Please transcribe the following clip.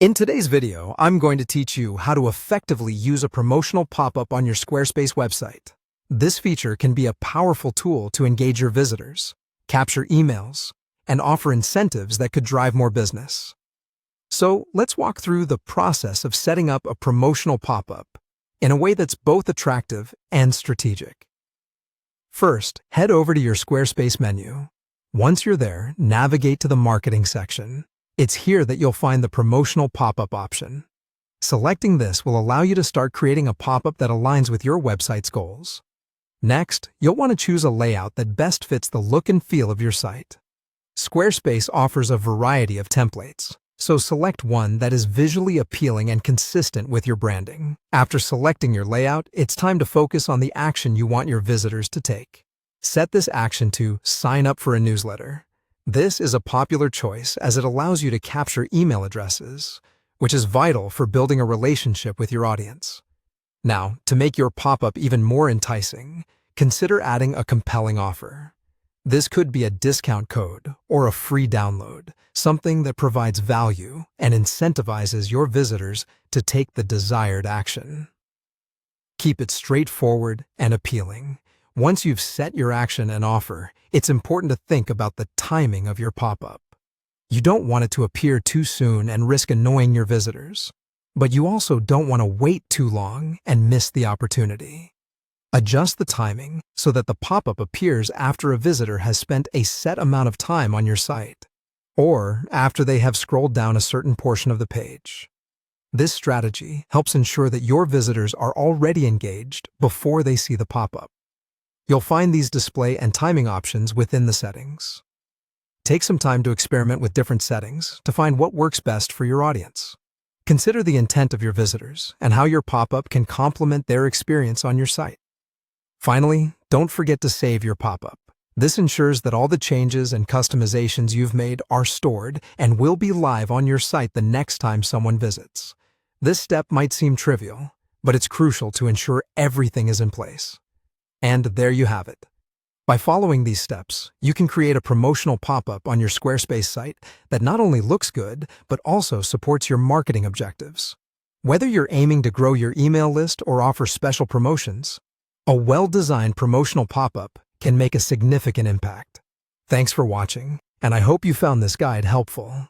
In today's video, I'm going to teach you how to effectively use a promotional pop-up on your Squarespace website. This feature can be a powerful tool to engage your visitors, capture emails, and offer incentives that could drive more business. So let's walk through the process of setting up a promotional pop-up in a way that's both attractive and strategic. First, head over to your Squarespace menu. Once you're there, navigate to the marketing section. It's here that you'll find the promotional pop-up option. Selecting this will allow you to start creating a pop-up that aligns with your website's goals. Next, you'll want to choose a layout that best fits the look and feel of your site. Squarespace offers a variety of templates, so select one that is visually appealing and consistent with your branding. After selecting your layout, it's time to focus on the action you want your visitors to take. Set this action to sign up for a newsletter. This is a popular choice as it allows you to capture email addresses, which is vital for building a relationship with your audience. Now, to make your pop-up even more enticing, consider adding a compelling offer. This could be a discount code or a free download, something that provides value and incentivizes your visitors to take the desired action. Keep it straightforward and appealing. Once you've set your action and offer, it's important to think about the timing of your pop-up. You don't want it to appear too soon and risk annoying your visitors, but you also don't want to wait too long and miss the opportunity. Adjust the timing so that the pop-up appears after a visitor has spent a set amount of time on your site, or after they have scrolled down a certain portion of the page. This strategy helps ensure that your visitors are already engaged before they see the pop-up. You'll find these display and timing options within the settings. Take some time to experiment with different settings to find what works best for your audience. Consider the intent of your visitors and how your pop-up can complement their experience on your site. Finally, don't forget to save your pop-up. This ensures that all the changes and customizations you've made are stored and will be live on your site the next time someone visits. This step might seem trivial, but it's crucial to ensure everything is in place. And there you have it. By following these steps, you can create a promotional pop-up on your Squarespace site that not only looks good, but also supports your marketing objectives. Whether you're aiming to grow your email list or offer special promotions, a well-designed promotional pop-up can make a significant impact. Thanks for watching, and I hope you found this guide helpful.